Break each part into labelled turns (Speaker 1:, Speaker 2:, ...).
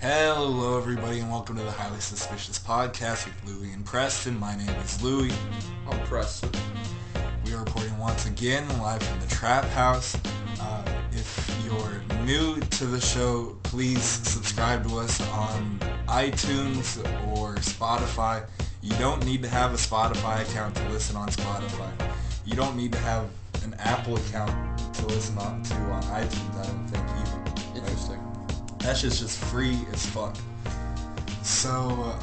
Speaker 1: Hello everybody and welcome to the Highly Suspicious Podcast with Louie and Preston. My name is Louie.
Speaker 2: I'm Preston.
Speaker 1: We are reporting once again live from the Trap House. If you're new to the show, please subscribe to us on iTunes or Spotify. You don't need to have a Spotify account to listen on Spotify. You don't need to have an Apple account to listen on iTunes, I don't think either.
Speaker 2: Interesting.
Speaker 1: That shit's just free as fuck. So,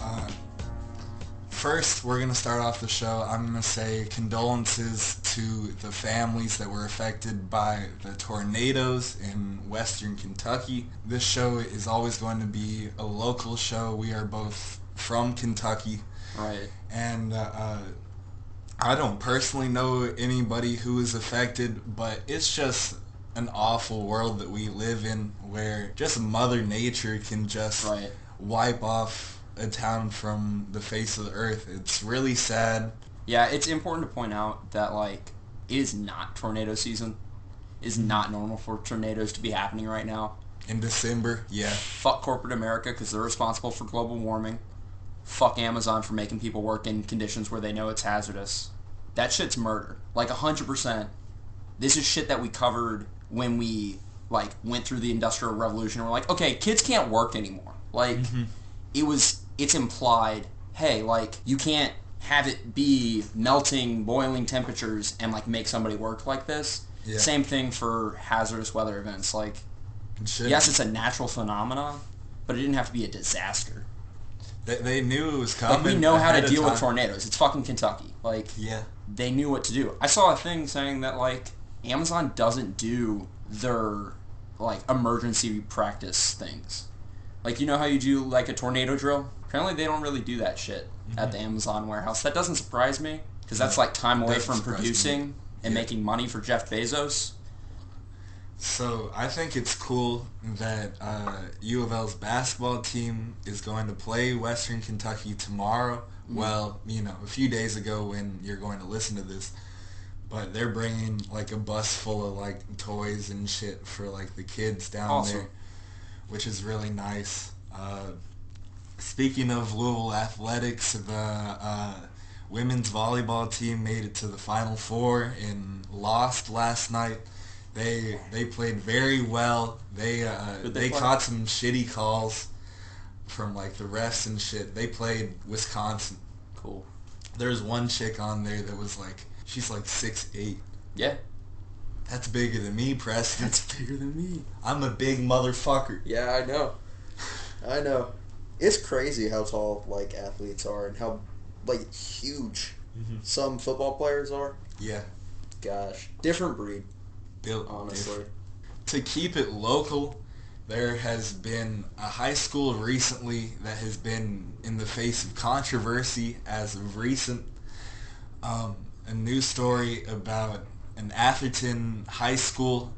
Speaker 1: first we're going to start off the show. I'm going to say condolences to the families that were affected by the tornadoes in western Kentucky. This show is always going to be a local show. We are both from Kentucky.
Speaker 2: Right.
Speaker 1: And I don't personally know anybody who is affected, but it's just an awful world that we live in where just Mother Nature can just wipe off a town from the face of the earth. It's really sad.
Speaker 2: Yeah, it's important to point out that, it is not tornado season. It is not normal for tornadoes to be happening right now.
Speaker 1: In December, yeah.
Speaker 2: Fuck corporate America because they're responsible for global warming. Fuck Amazon for making people work in conditions where they know it's hazardous. That shit's murder. 100%. This is shit that we covered when we, went through the Industrial Revolution. We're like, okay, kids can't work anymore. It's implied, hey, you can't have it be melting, boiling temperatures and, make somebody work like this. Yeah. Same thing for hazardous weather events. Yes, it's a natural phenomenon, but it didn't have to be a disaster.
Speaker 1: They knew it was coming.
Speaker 2: We know how to deal with tornadoes. It's fucking Kentucky.
Speaker 1: Yeah.
Speaker 2: They knew what to do. I saw a thing saying that, Amazon doesn't do their, emergency practice things. You know how you do, a tornado drill? Apparently they don't really do that shit at the Amazon warehouse. That doesn't surprise me, because that's, time away from producing and making money for Jeff Bezos.
Speaker 1: So, I think it's cool that U of L's basketball team is going to play Western Kentucky tomorrow. Mm-hmm. Well, a few days ago when you're going to listen to this. But they're bringing, a bus full of, toys and shit for, the kids down there, which is really nice. Speaking of Louisville athletics, the women's volleyball team made it to the Final Four and lost last night. They played very well. They caught some shitty calls from, the refs and shit. They played Wisconsin.
Speaker 2: Cool.
Speaker 1: There's one chick on there that was, she's 6'8".
Speaker 2: Yeah.
Speaker 1: That's bigger than me, Preston.
Speaker 2: That's bigger than me.
Speaker 1: I'm a big motherfucker.
Speaker 3: Yeah, I know. I know. It's crazy how tall, athletes are and how, huge some football players are.
Speaker 1: Yeah.
Speaker 3: Gosh. Different breed.
Speaker 1: Built
Speaker 3: honestly.
Speaker 1: Different. To keep it local, there has been a high school recently that has been in the face of controversy as of recent. A news story about an Atherton high school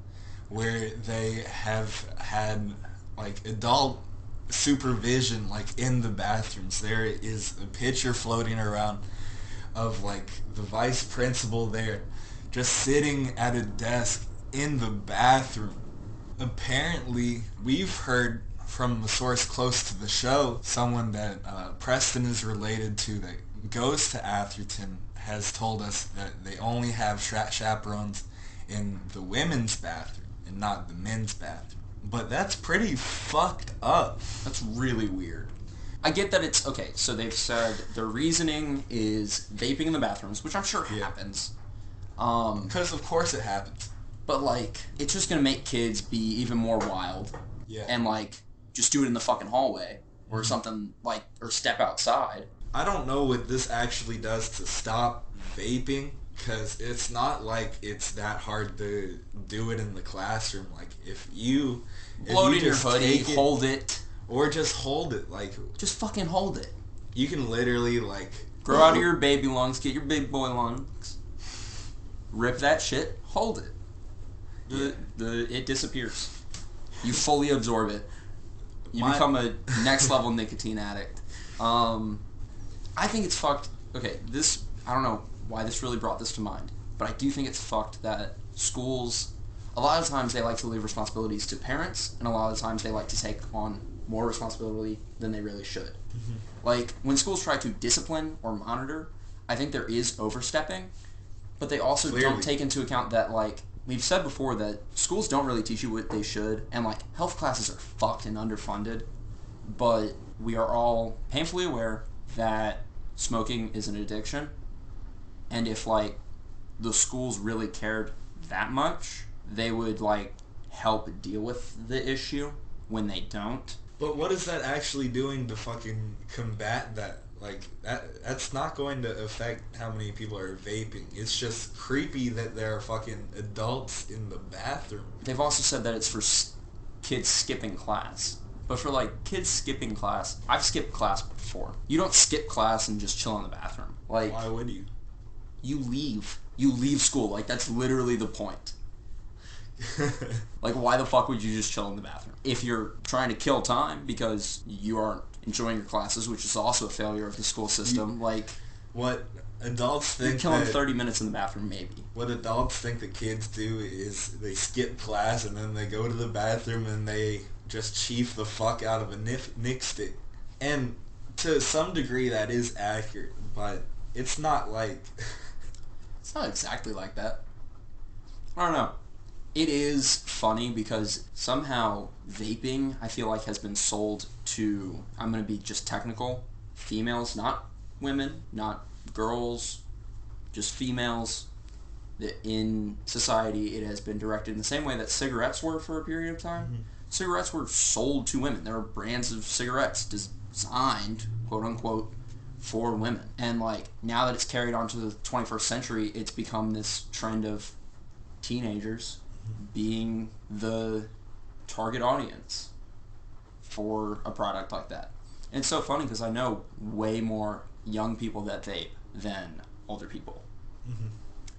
Speaker 1: where they have had adult supervision in the bathrooms. There is a picture floating around of the vice principal there just sitting at a desk in the bathroom. Apparently, we've heard from a source close to the show, someone that Preston is related to that goes to Atherton, has told us that they only have chaperones in the women's bathroom and not the men's bathroom. But that's pretty fucked up.
Speaker 2: That's really weird. I get that it's... Okay, so they've said their reasoning is vaping in the bathrooms, which I'm sure happens.
Speaker 1: Because of course it happens.
Speaker 2: But, it's just going to make kids be even more wild.
Speaker 1: Yeah.
Speaker 2: And, just do it in the fucking hallway or something, or step outside.
Speaker 1: I don't know what this actually does to stop vaping, because it's not it's that hard to do it in the classroom. If you
Speaker 2: blow it in your hoodie, hold it.
Speaker 1: Or just hold it.
Speaker 2: Just fucking hold it.
Speaker 1: You can literally,
Speaker 2: grow out of your baby lungs, get your big boy lungs, rip that shit, hold it. It disappears. You fully absorb it. You become a next level nicotine addict. I think it's fucked. Okay, I don't know why this really brought this to mind, but I do think it's fucked that schools, a lot of times they like to leave responsibilities to parents, and a lot of times they like to take on more responsibility than they really should. Like, when schools try to discipline or monitor, I think there is overstepping, but they also don't take into account that, like, we've said before that schools don't really teach you what they should, and, like, health classes are fucked and underfunded, but we are all painfully aware that smoking is an addiction, and if, like, the schools really cared that much, they would, like, help deal with the issue when they don't.
Speaker 1: But what is that actually doing to fucking combat that? Like, that's not going to affect how many people are vaping. It's just creepy that there are fucking adults in the bathroom.
Speaker 2: They've also said that it's for kids skipping class. But for, like, kids skipping class, I've skipped class before. You don't skip class and just chill in the bathroom. Like,
Speaker 1: why would you?
Speaker 2: You leave. You leave school. Like, that's literally the point. Like, why the fuck would you just chill in the bathroom? If you're trying to kill time because you aren't enjoying your classes, which is also a failure of the school system,
Speaker 1: what adults think
Speaker 2: you're killing 30 minutes in the bathroom, maybe.
Speaker 1: What adults think that kids do is they skip class and then they go to the bathroom and they just chief the fuck out of a Nick stick. And to some degree that is accurate, but it's not like...
Speaker 2: It's not exactly like that. I don't know. It is funny because somehow vaping, I feel like, has been sold to, I'm going to be just technical, females, not women, not girls, just females. In society, it has been directed in the same way that cigarettes were for a period of time. Mm-hmm. Cigarettes were sold to women. There are brands of cigarettes designed, quote unquote, for women. And, like, now that it's carried on to the 21st century, it's become this trend of teenagers being the target audience for a product like that. And it's so funny because I know way more young people that vape than older people. Mm-hmm.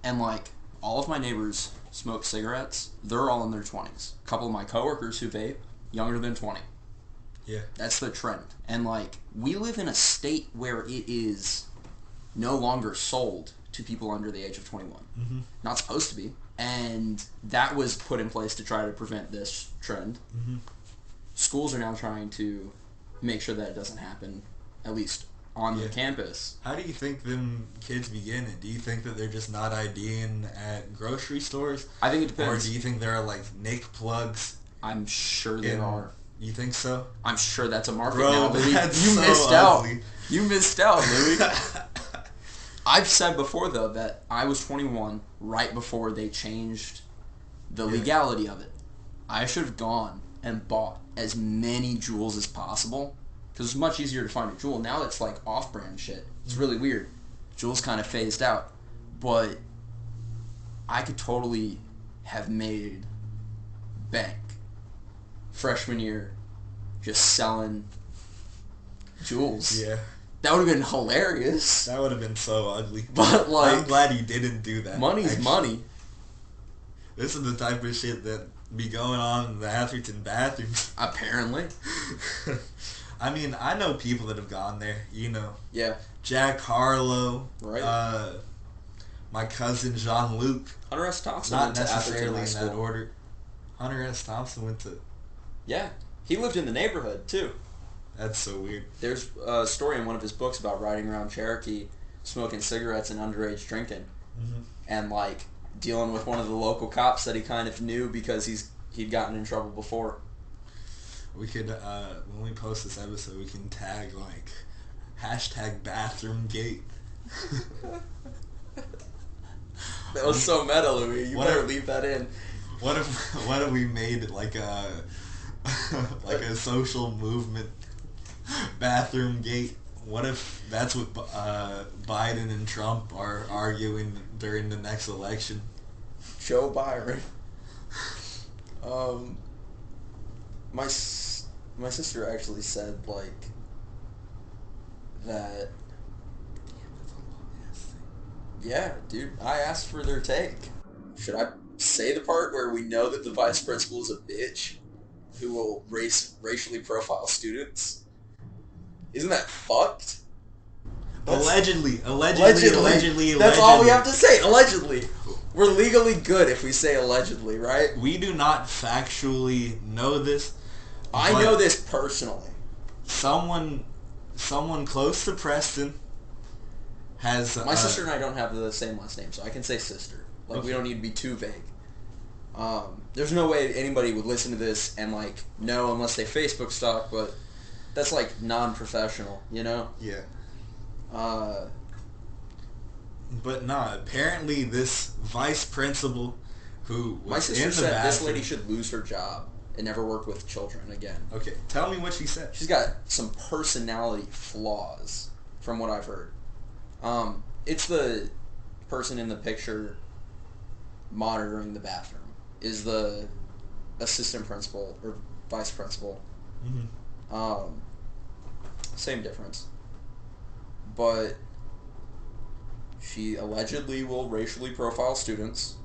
Speaker 2: And, like, all of my neighbors smoke cigarettes. They're all in their 20s. A couple of my coworkers who vape, younger than 20.
Speaker 1: Yeah.
Speaker 2: That's the trend. And, like, we live in a state where it is no longer sold to people under the age of 21. Mm-hmm. Not supposed to be. And that was put in place to try to prevent this trend. Mm-hmm. Schools are now trying to make sure that it doesn't happen, at least on the campus.
Speaker 1: How do you think them kids begin it? Do you think that they're just not IDing at grocery stores?
Speaker 2: I think it depends.
Speaker 1: Or do you think there are, like, Nick plugs?
Speaker 2: I'm sure there are.
Speaker 1: You think so?
Speaker 2: I'm sure that's a market
Speaker 1: Bro,
Speaker 2: now, Louis.
Speaker 1: You missed out.
Speaker 2: You missed out, Louis. I've said before, though, that I was 21 right before they changed the legality of it. I should have gone and bought as many Juuls as possible, because it's much easier to find a Juul. Now it's like off-brand shit. It's really weird. Juul's kind of phased out. But I could totally have made bank freshman year just selling Juuls.
Speaker 1: Yeah.
Speaker 2: That would have been hilarious.
Speaker 1: That would have been so ugly.
Speaker 2: But, like...
Speaker 1: I'm glad you didn't do that.
Speaker 2: Money's money.
Speaker 1: This is the type of shit that be going on in the Atherton bathrooms.
Speaker 2: Apparently.
Speaker 1: I mean, I know people that have gone there, you know.
Speaker 2: Yeah.
Speaker 1: Jack Harlow.
Speaker 2: Right.
Speaker 1: My cousin Jean-Luc.
Speaker 2: Hunter S. Thompson
Speaker 1: Not
Speaker 2: went to
Speaker 1: necessarily
Speaker 2: Atherton
Speaker 1: in that order. Hunter S. Thompson went to...
Speaker 2: Yeah. He lived in the neighborhood, too.
Speaker 1: That's so weird.
Speaker 2: There's a story in one of his books about riding around Cherokee, smoking cigarettes and underage drinking. Mm-hmm. And, like, dealing with one of the local cops that he kind of knew because he'd gotten in trouble before.
Speaker 1: We could, when we post this episode, we can tag, like, #BathroomGate.
Speaker 2: That was so meta, Louis. You better leave that in.
Speaker 1: What if we made, like, a social movement, Bathroomgate? What if that's what Biden and Trump are arguing during the next election?
Speaker 2: Joe Byron. My sister actually said, like, that... Yeah, dude, I asked for their take. Should I say the part where we know that the vice principal is a bitch who will racially profile students? Isn't that fucked?
Speaker 1: Allegedly.
Speaker 2: That's all we have to say, allegedly. We're legally good if we say allegedly, right?
Speaker 1: We do not factually know this,
Speaker 3: I know this personally.
Speaker 1: Someone close to Preston has...
Speaker 3: My sister and I don't have the same last name, so I can say sister. Like,
Speaker 1: Okay.
Speaker 3: we don't need to be too vague. There's no way anybody would listen to this and, like, know unless they Facebook stalk, but that's, like, non-professional, you know?
Speaker 1: Yeah. But nah, apparently this vice principal who was
Speaker 3: My sister
Speaker 1: in the
Speaker 3: said this
Speaker 1: bathroom...
Speaker 3: lady should lose her job and never work with children again.
Speaker 1: Okay, tell me what she said.
Speaker 3: She's got some personality flaws, from what I've heard. It's the person in the picture monitoring the bathroom is the assistant principal or vice principal.
Speaker 1: Mm-hmm.
Speaker 3: Same difference. But she allegedly will racially profile students,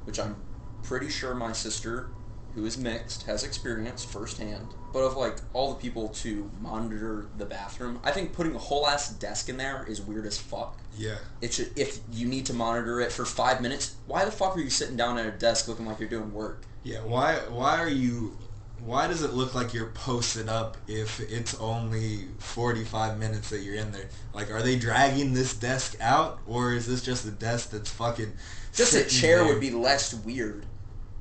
Speaker 3: which I'm pretty sure my sister, who is mixed, has experienced firsthand. But of, like, all the people to monitor the bathroom, I think putting a whole ass desk in there is weird as fuck.
Speaker 1: Yeah.
Speaker 3: It should, if you need to monitor it for 5 minutes, why the fuck are you sitting down at a desk looking like you're doing work?
Speaker 1: Yeah, why does it look like you're posted up if it's only 45 minutes that you're in there? Like, are they dragging this desk out, or is this just a desk that's fucking
Speaker 3: Just a
Speaker 1: sitting
Speaker 3: chair
Speaker 1: there?
Speaker 3: would be less weird.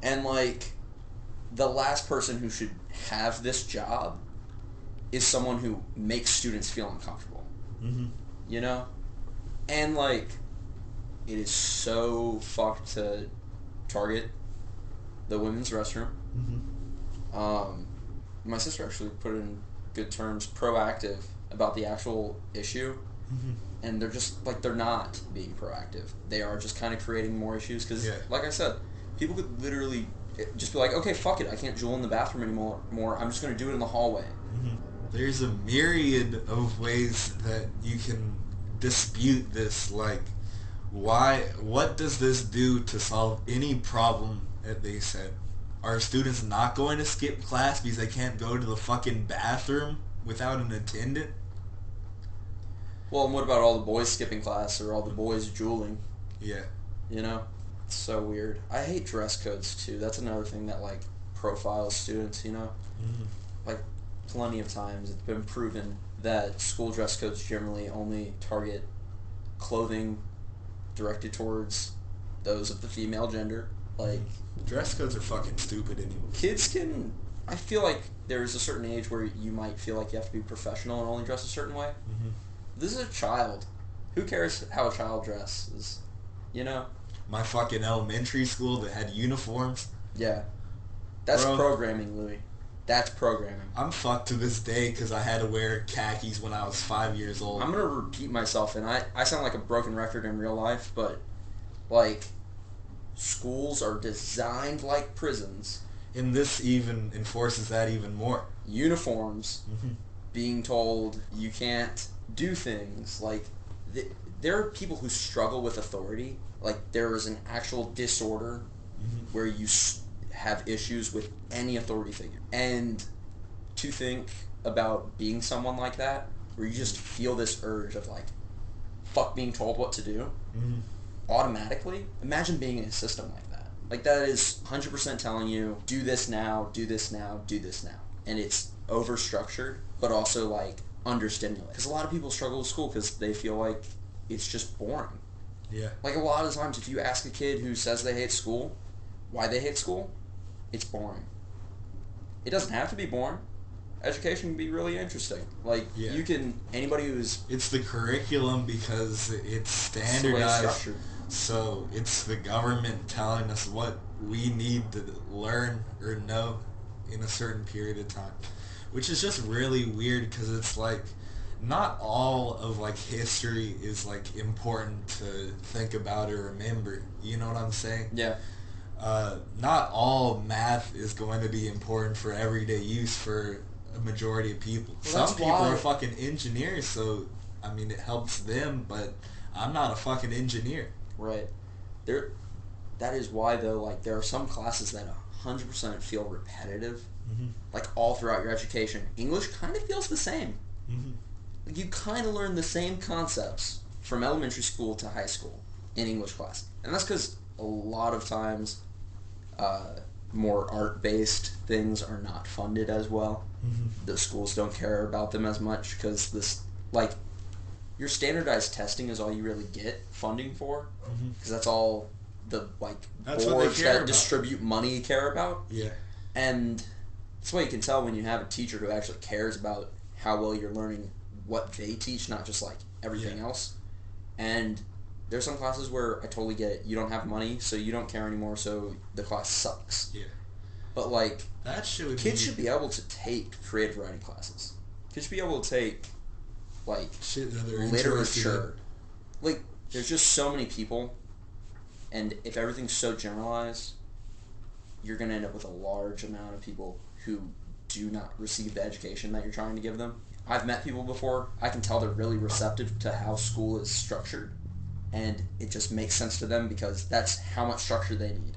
Speaker 3: And, like, the last person who should have this job is someone who makes students feel uncomfortable.
Speaker 1: Mm-hmm.
Speaker 3: You know? And, like, it is so fucked to target the women's restroom.
Speaker 1: Mm-hmm.
Speaker 3: My sister actually put it in good terms, proactive about the actual issue.
Speaker 1: Mm-hmm.
Speaker 3: And they're just, like, they're not being proactive. They are just kind of creating more issues because, like I said, people could literally just be like, okay, fuck it, I can't jewel in the bathroom anymore. I'm just going to do it in the hallway.
Speaker 1: Mm-hmm. There's a myriad of ways that you can dispute this. Like, what does this do to solve any problem that they said? Are students not going to skip class because they can't go to the fucking bathroom without an attendant?
Speaker 3: Well, and what about all the boys skipping class or all the boys jeweling?
Speaker 1: Yeah.
Speaker 3: You know? It's so weird. I hate dress codes, too. That's another thing that, like, profiles students, you know?
Speaker 1: Mm-hmm.
Speaker 3: Like, plenty of times it's been proven that school dress codes generally only target clothing directed towards those of the female gender. Like,
Speaker 1: dress codes are fucking stupid anyway.
Speaker 3: kids can... I feel like there's a certain age where you might feel like you have to be professional and only dress a certain way.
Speaker 1: Mm-hmm.
Speaker 3: This is a child. Who cares how a child dresses? You know?
Speaker 1: My fucking elementary school that had uniforms.
Speaker 3: Yeah. That's
Speaker 1: Bro.
Speaker 3: programming, Louis. That's programming.
Speaker 1: I'm fucked to this day because I had to wear khakis when I was 5 years old.
Speaker 3: I'm going to repeat myself, and I sound like a broken record in real life, but, like, schools are designed like prisons.
Speaker 1: And this even enforces that even more.
Speaker 3: Uniforms,
Speaker 1: Mm-hmm.
Speaker 3: being told you can't do things. Like, there are people who struggle with authority. Like, there is an actual disorder where you have issues with any authority figure. And to think about being someone like that, where you just feel this urge of, like, fuck being told what to do, automatically, imagine being in a system like that. Like, that is 100% telling you, do this now, do this now, do this now. And it's over-structured, but also, like, understimulated. Because a lot of people struggle with school because they feel like it's just boring.
Speaker 1: Yeah.
Speaker 3: Like, a lot of times, if you ask a kid who says they hate school, why they hate school, it's boring. It doesn't have to be boring. Education can be really interesting. Like,
Speaker 1: Yeah.
Speaker 3: you can, anybody who's...
Speaker 1: It's the curriculum because it's
Speaker 3: the way it's
Speaker 1: standardized.
Speaker 3: structured.
Speaker 1: So it's the government telling us what we need to learn or know in a certain period of time. Which is just really weird because it's like, not all of like history is like important to think about or remember. You know what I'm saying?
Speaker 3: Yeah.
Speaker 1: Not all math is going to be important for everyday use for a majority of people.
Speaker 3: Well,
Speaker 1: Some people are fucking engineers, so I mean it helps them, but I'm not a fucking engineer.
Speaker 3: Right. That is why, though, like, there are some classes that 100% feel repetitive.
Speaker 1: Mm-hmm.
Speaker 3: Like, all throughout your education. English kind of feels the same.
Speaker 1: Mm-hmm.
Speaker 3: Like, you kind of learn the same concepts from elementary school to high school in English class. And that's because a lot of times more art-based things are not funded as well. The schools don't care about them as much because this, like, your standardized testing is all you really get funding for, because that's all the, like, boards that distribute money care about.
Speaker 1: Yeah.
Speaker 3: And that's why you can tell when you have a teacher who actually cares about how well you're learning what they teach, not just, like, everything else. And there's some classes where I totally get it. You don't have money, so you don't care anymore, so the class sucks.
Speaker 1: Yeah.
Speaker 3: But, like,
Speaker 1: that shit
Speaker 3: kids should be able to take creative writing classes. Kids should be able to take, like,
Speaker 1: shit that they're
Speaker 3: literature. Like, there's just so many people, and if everything's so generalized, you're going to end up with a large amount of people who do not receive the education that you're trying to give them. I've met people before. I can tell they're really receptive to how school is structured, and it just makes sense to them because that's how much structure they need.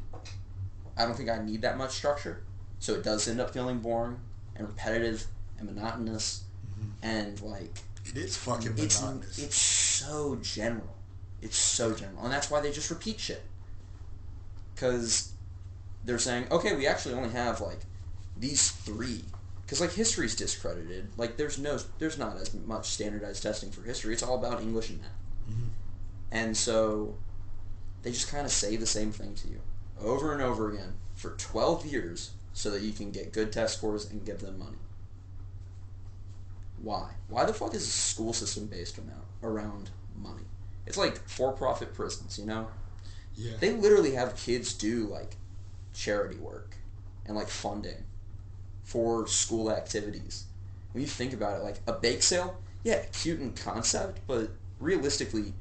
Speaker 3: I don't think I need that much structure, so it does end up feeling boring and repetitive and monotonous, and, like,
Speaker 1: it is fucking monotonous.
Speaker 3: It's so general. It's so general, and that's why they just repeat shit. Because they're saying, okay, we actually only have, like, these 3. Because, like, history's discredited. Like, there's not as much standardized testing for history. It's all about English and math. And so they just kind of say the same thing to you over and over again for 12 years so that you can get good test scores and give them money. Why? Why the fuck is the school system based around money? It's like for-profit prisons, you know?
Speaker 1: Yeah.
Speaker 3: They literally have kids do, like, charity work and, like, funding for school activities. When you think about it, like, a bake sale, yeah, cute in concept, but realistically,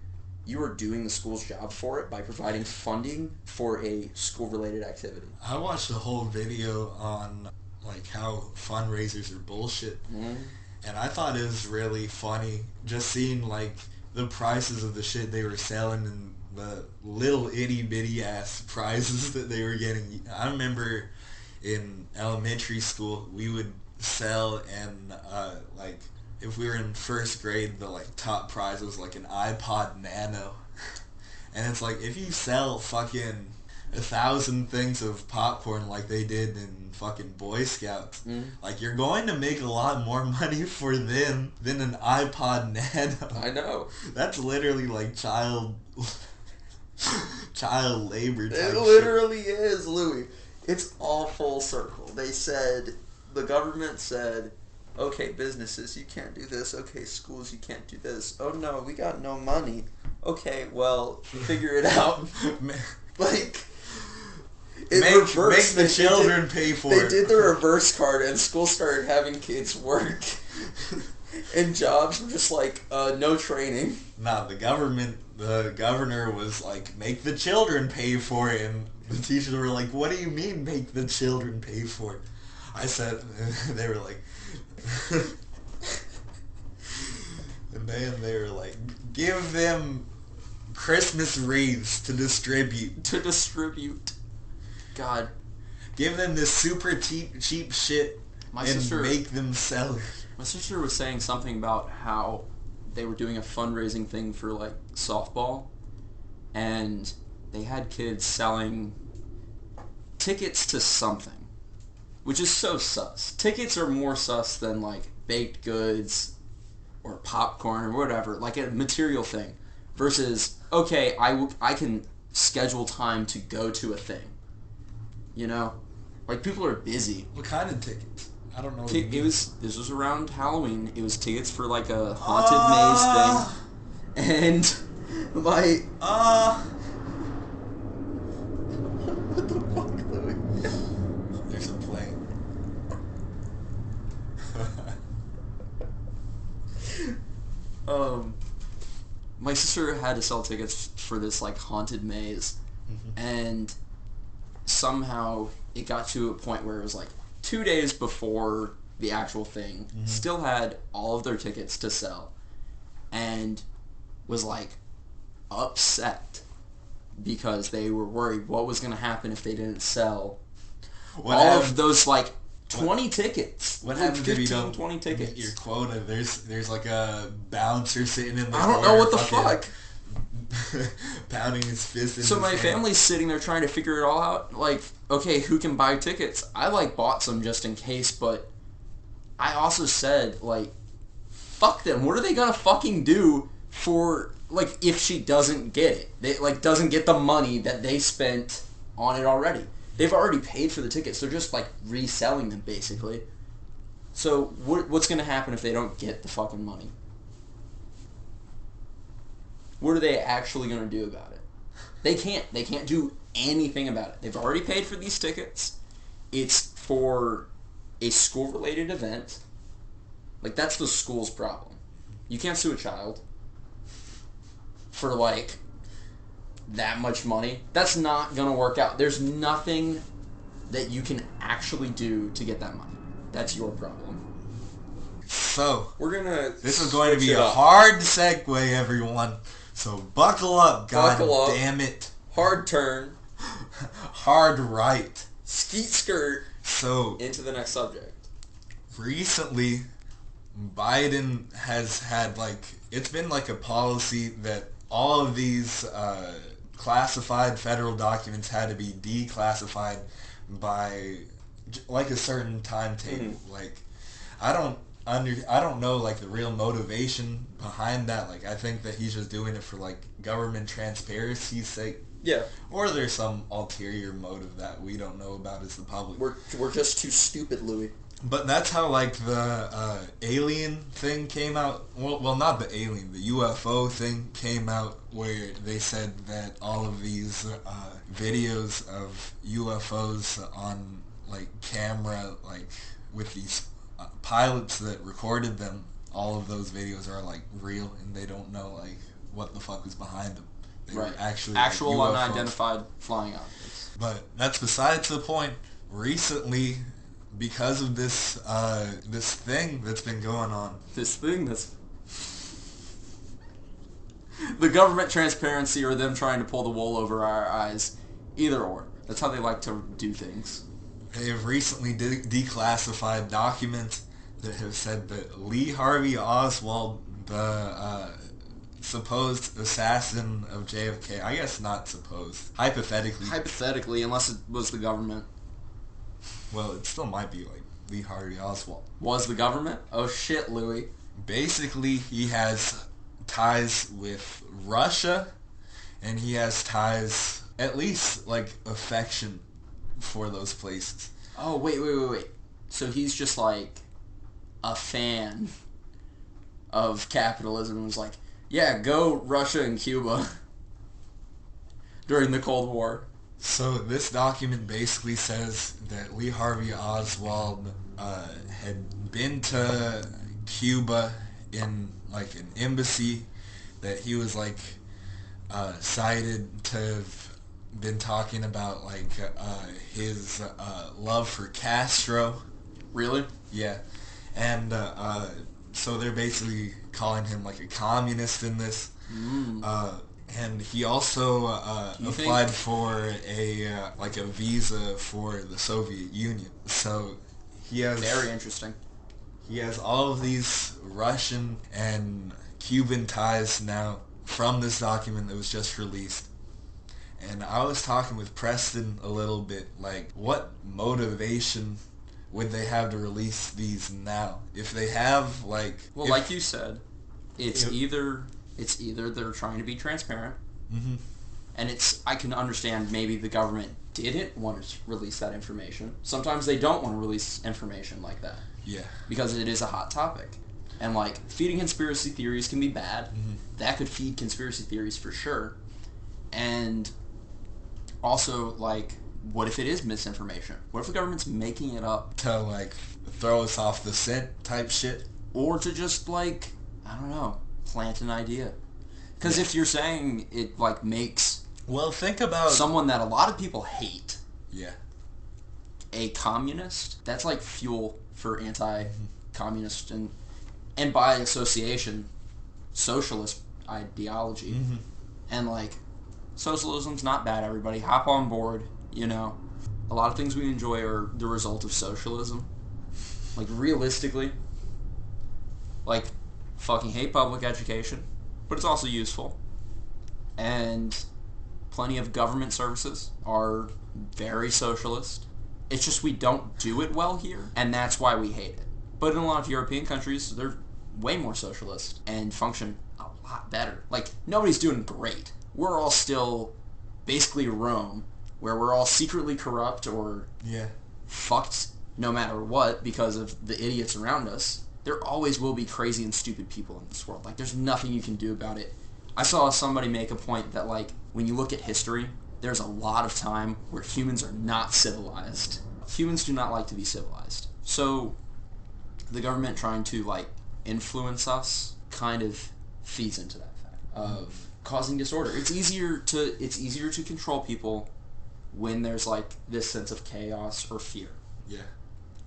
Speaker 3: you are doing the school's job for it by providing funding for a school-related activity.
Speaker 1: I watched a whole video on, like, how fundraisers are bullshit. And I thought it was really funny just seeing, like, the prices of the shit they were selling and the little itty-bitty ass prizes that they were getting. I remember in elementary school, we would sell and, like, if we were in first grade, the, like, top prize was, like, an iPod Nano. And it's like, if you sell fucking 1,000 things of popcorn like they did in fucking Boy Scouts, like, you're going to make a lot more money for them than an iPod Nano.
Speaker 3: I know.
Speaker 1: That's literally, like, child labor type
Speaker 3: It literally is, Louis. It's all full circle. The government said, okay, businesses, you can't do this. Okay, schools, you can't do this. Oh, no, we got no money. Okay, well, figure it out. Like,
Speaker 1: make the children pay for it.
Speaker 3: They did the reverse card, and schools started having kids work. And jobs were just like, no training.
Speaker 1: Nah, the governor was like, make the children pay for it. And the teachers were like, what do you mean make the children pay for it? I said, they were like, and then they were like, give them Christmas wreaths to distribute.
Speaker 3: God.
Speaker 1: Give them this super cheap shit make them sell it.
Speaker 2: My sister was saying something about how they were doing a fundraising thing for, like, softball, and they had kids selling tickets to something, which is so sus. Tickets are more sus than, like, baked goods or popcorn or whatever, like a material thing, versus, okay, I can schedule time to go to a thing, you know? Like, people are busy.
Speaker 1: What kind of tickets? I don't know.
Speaker 2: This was around Halloween. It was tickets for, like, a haunted maze thing. And my...
Speaker 3: What the fuck, Louis?
Speaker 1: There's a plane.
Speaker 2: My sister had to sell tickets for this, like, haunted maze. And somehow it got to a point where it was, like, 2 days before the actual thing, still had all of their tickets to sell, and was, like, upset because they were worried what was going to happen if they didn't sell all of those, like, 20 tickets.
Speaker 1: What happens if you don't
Speaker 2: 20 tickets?
Speaker 1: Meet your quota? There's like a bouncer sitting in the
Speaker 3: I don't know what the fuck.
Speaker 1: pounding his fist in
Speaker 2: So
Speaker 1: his
Speaker 2: my
Speaker 1: hand.
Speaker 2: family's sitting there trying to figure it all out. Like, okay, who can buy tickets? I, like, bought some just in case, but I also said, like, fuck them. What are they gonna fucking do for, like, if she doesn't get it? They, like, doesn't get the money that they spent on it already. They've already paid for the tickets. They're just, like, reselling them, basically. So what's gonna happen if they don't get the fucking money? What are they actually gonna do about it? They can't do anything about it. They've already paid for these tickets. It's for a school-related event. Like, that's the school's problem. You can't sue a child for, like, that much money. That's not gonna work out. There's nothing that you can actually do to get that money. That's your problem.
Speaker 1: So,
Speaker 3: We're gonna.
Speaker 1: this is going to be
Speaker 3: switch
Speaker 1: a
Speaker 3: it up.
Speaker 1: hard segue, everyone. So buckle up,
Speaker 3: Buckle up.
Speaker 1: damn it.
Speaker 3: Hard turn.
Speaker 1: Hard right.
Speaker 3: Skeet skirt.
Speaker 1: So,
Speaker 3: Into the next subject.
Speaker 1: recently, Biden has had, like, it's been like a policy that all of these classified federal documents had to be declassified by, like, a certain timetable.
Speaker 3: Mm-hmm.
Speaker 1: Like, I don't know, like, the real motivation behind that. Like, I think that he's just doing it for, like, government transparency's sake.
Speaker 3: Yeah.
Speaker 1: Or there's some ulterior motive that we don't know about as the public.
Speaker 3: We're just too stupid, Louis.
Speaker 1: But that's how, like, the alien thing came out. Well, not the alien, the UFO thing came out, where they said that all of these videos of UFOs on, like, camera, like, with these pilots that recorded them, all of those videos are, like, real, and they don't know, like, what the fuck was behind them. They were actually,
Speaker 2: Actual
Speaker 1: like, UFOs.
Speaker 2: unidentified flying objects.
Speaker 1: But that's besides the point. Recently, because of this this thing that's been going on.
Speaker 2: This thing that's... the government transparency or them trying to pull the wool over our eyes. Either or. That's how they like to do things.
Speaker 1: They have recently declassified documents that have said that Lee Harvey Oswald, the supposed assassin of JFK, I guess not supposed, hypothetically.
Speaker 2: Hypothetically, unless it was the government.
Speaker 1: Well, it still might be like Lee Harvey Oswald.
Speaker 2: Was the government? Oh shit, Louis.
Speaker 1: Basically, he has ties with Russia, and he has ties, at least, like, affection for those places.
Speaker 2: Oh, wait. So he's just like a fan of capitalism and was like, yeah, go Russia and Cuba during the Cold War.
Speaker 1: So this document basically says that Lee Harvey Oswald had been to Cuba in, like, an embassy, that he was, like, cited to have been talking about, like, his love for Castro.
Speaker 2: Really?
Speaker 1: Yeah. And so they're basically calling him, like, a communist in this. And he also applied for a visa for the Soviet Union. So he has...
Speaker 2: Very interesting.
Speaker 1: He has all of these Russian and Cuban ties now from this document that was just released. And I was talking with Preston a little bit, like, what motivation would they have to release these now? If they have, like...
Speaker 2: Well, like you said, it's either they're trying to be transparent, and I can understand maybe the government didn't want to release that information. Sometimes they don't want to release information like that.
Speaker 1: Yeah.
Speaker 2: Because it is a hot topic. And, like, feeding conspiracy theories can be bad. That could feed conspiracy theories for sure. And also, like, what if it is misinformation? What if the government's making it up?
Speaker 1: To, like, throw us off the scent type shit?
Speaker 2: Or to just, like, I don't know, plant an idea. Because if you're saying it, like, makes...
Speaker 1: Well, think about...
Speaker 2: someone that a lot of people hate...
Speaker 1: Yeah.
Speaker 2: A communist, that's like fuel for anti-communist and by association, socialist ideology. And, like, socialism's not bad, everybody. Hop on board, you know. A lot of things we enjoy are the result of socialism. Like, realistically. Like, fucking hate public education, but it's also useful. and plenty of government services are very socialist. It's just we don't do it well here, and that's why we hate it. But in a lot of European countries, they're way more socialist and function a lot better. Like, nobody's doing great. We're all still basically Rome, where we're all secretly corrupt or fucked no matter what because of the idiots around us. There always will be crazy and stupid people in this world. Like, there's nothing you can do about it. I saw somebody make a point that, like, when you look at history, there's a lot of time where humans are not civilized. Humans do not like to be civilized. So the government trying to, like, influence us kind of feeds into that fact of causing disorder. It's easier to control people when there's, like, this sense of chaos or fear.
Speaker 1: Yeah.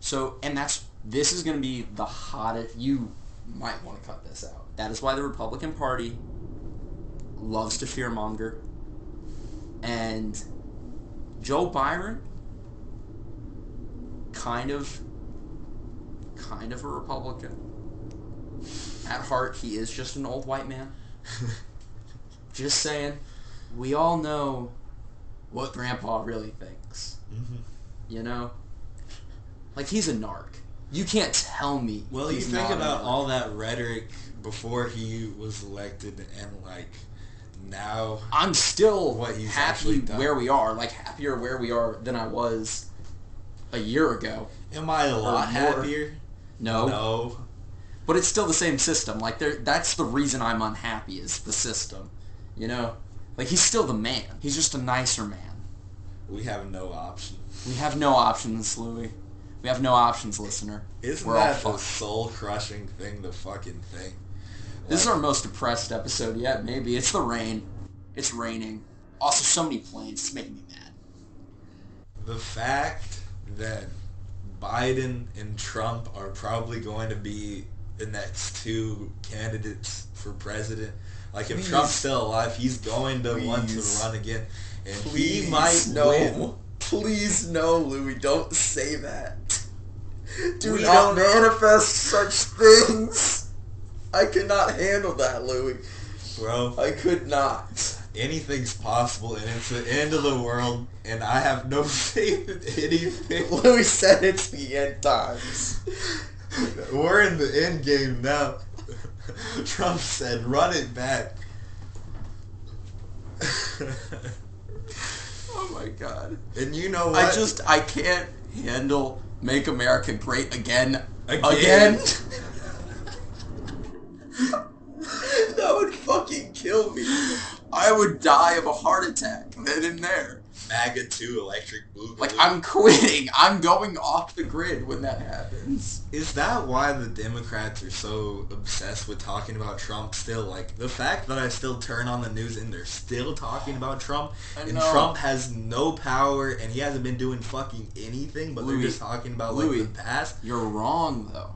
Speaker 2: So, and this is going to be the hottest, you might want to cut this out. That is why the Republican Party loves to fearmonger. And Joe Byron, kind of a Republican. At heart, he is just an old white man. Just saying, we all know what Grandpa really thinks. Mm-hmm. You know? Like, he's a narc. You can't tell me.
Speaker 1: Well, you think about all that rhetoric before he was elected, and, like, now
Speaker 2: I'm still
Speaker 1: what he's
Speaker 2: happy where we are. Like, happier where we are than I was a year ago.
Speaker 1: Am I a lot happier?
Speaker 2: No. But it's still the same system. Like, that's the reason I'm unhappy, is the system. You know? Like, he's still the man. He's just a nicer man.
Speaker 1: We have no option.
Speaker 2: We have no options, Louis. We have no options, listener.
Speaker 1: Isn't that the soul-crushing thing, the fucking thing?
Speaker 2: This is our most depressed episode yet, maybe. It's the rain. It's raining. Also, so many planes. It's making me mad.
Speaker 1: The fact that Biden and Trump are probably going to be the next two candidates for president. Like, if Trump's still alive, he's going to want to run again. And he might win.
Speaker 3: Please no, Louis. Don't say that. Do not manifest such things. I could not handle that, Louis.
Speaker 1: Bro.
Speaker 3: I could not.
Speaker 1: Anything's possible, and it's the end of the world, and I have no faith in anything.
Speaker 3: Louis said it's the end times.
Speaker 1: We're in the end game now. Trump said, run it back.
Speaker 2: Oh my god.
Speaker 1: And you know what?
Speaker 2: I can't handle Make America Great Again.
Speaker 1: Again?
Speaker 3: That would fucking kill me.
Speaker 2: I would die of a heart attack then and there.
Speaker 1: MAGA 2 electric boogaloo.
Speaker 2: Like, I'm quitting. I'm going off the grid when that happens.
Speaker 1: Is that why the Democrats are so obsessed with talking about Trump still? Like, the fact that I still turn on the news and they're still talking about Trump, and Trump has no power and he hasn't been doing fucking anything, but they're just talking about, like, the past.
Speaker 2: You're wrong, though.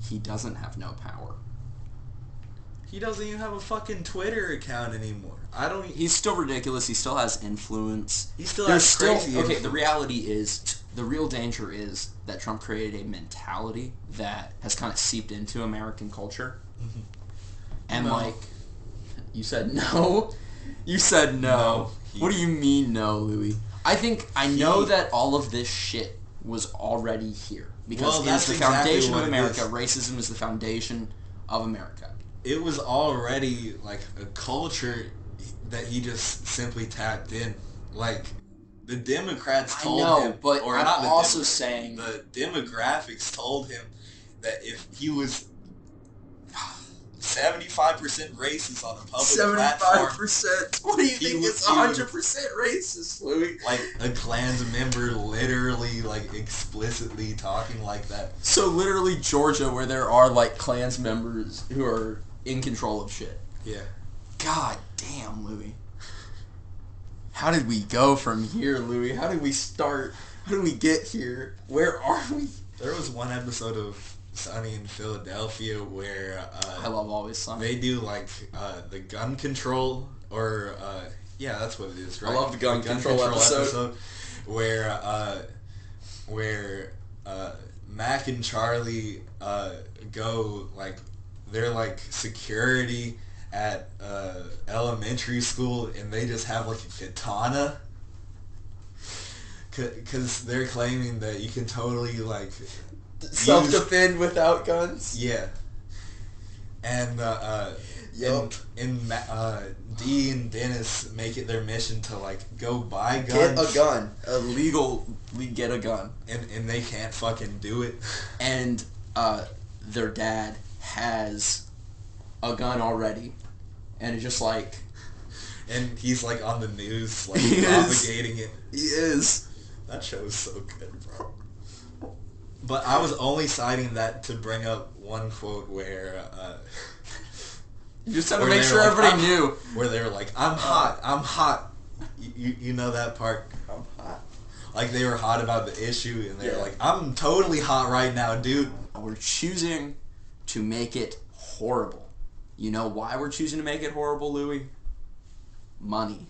Speaker 2: He doesn't have no power.
Speaker 1: He doesn't even have a fucking Twitter account anymore.
Speaker 2: He's still ridiculous. He still has influence.
Speaker 1: He still has crazy influence.
Speaker 2: Okay, the reality is, the real danger is that Trump created a mentality that has kind of seeped into American culture. Mm-hmm. And, like, you said no? You said no. What do you mean no, Louis? I know that all of this shit was already here. Because it's the foundation of America. Racism is the foundation of America.
Speaker 1: It was already, like, a culture that he just simply tapped in. Like, the Democrats told him...
Speaker 2: but
Speaker 1: or
Speaker 2: I'm
Speaker 1: not the
Speaker 2: also saying...
Speaker 1: The demographics told him that if he was 75% racist on a public platform...
Speaker 3: 75%? What do you think is 100% racist, Louis?
Speaker 1: Like, a Klan's member literally, like, explicitly talking like that.
Speaker 2: So, literally, Georgia, where there are, like, Klans members who are in control of shit.
Speaker 1: Yeah.
Speaker 2: God damn, Louis. How did we go from here, Louis? How did we start? How did we get here? Where are we?
Speaker 1: There was one episode of Sunny in Philadelphia where...
Speaker 2: I love Always Sunny.
Speaker 1: They do, like, the gun control, or... yeah, that's what it is, right?
Speaker 3: I love the gun control episode.
Speaker 1: Where Mac and Charlie go, like... They're, like, security at elementary school, and they just have like a katana, because they're claiming that you can totally like
Speaker 3: self-defend without guns.
Speaker 1: Yeah. And
Speaker 3: Yup.
Speaker 1: Dee and Dennis make it their mission to like go buy guns.
Speaker 3: Get a gun. Illegally get a gun.
Speaker 1: And they can't fucking do it.
Speaker 2: And their dad has a gun already, and it's just like,
Speaker 1: and he's like on the news, like
Speaker 2: He is.
Speaker 1: propagating it.
Speaker 2: he is.
Speaker 1: That show's so good, bro. But I was only citing that to bring up one quote where
Speaker 2: You just had to
Speaker 1: where
Speaker 2: make
Speaker 1: they
Speaker 2: sure
Speaker 1: were like,
Speaker 2: everybody knew.
Speaker 1: where they were like, I'm hot. You know that part?
Speaker 3: I'm hot.
Speaker 1: Like they were hot about the issue, and they were
Speaker 3: Yeah.
Speaker 1: like, I'm totally hot right now, dude.
Speaker 2: We're choosing to make it horrible. You know why we're choosing to make it horrible, Louis? Money.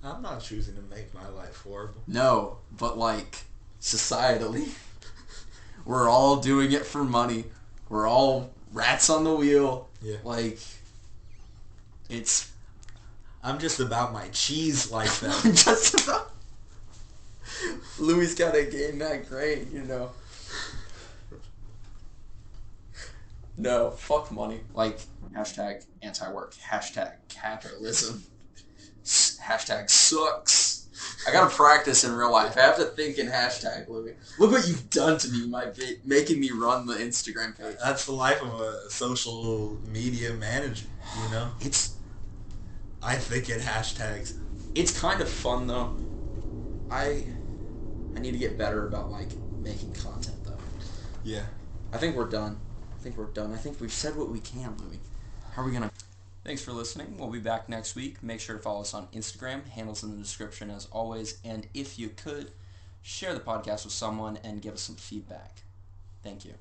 Speaker 1: I'm not choosing to make my life horrible.
Speaker 2: No, but like societally, we're all doing it for money. We're all rats on the wheel.
Speaker 1: Yeah.
Speaker 2: Like, it's
Speaker 1: I'm just about my cheese like that.
Speaker 2: just about.
Speaker 3: Louis gotta gain that grain, you know.
Speaker 2: No, fuck money. Like, hashtag anti-work, hashtag capitalism, hashtag sucks. I gotta practice in real life. I have to think in hashtag, Louis. Look what you've done to me, making me run the Instagram page.
Speaker 1: That's the life of a social media manager, you know? I think in hashtags.
Speaker 2: It's kind of fun, though.
Speaker 3: I need to get better about like making content though.
Speaker 1: Yeah.
Speaker 3: I think we're done. I think we've said what we can, Louis.
Speaker 2: How are we gonna... Thanks for listening. We'll be back next week. Make sure to follow us on Instagram. Handles in the description as always. And if you could, share the podcast with someone and give us some feedback. Thank you.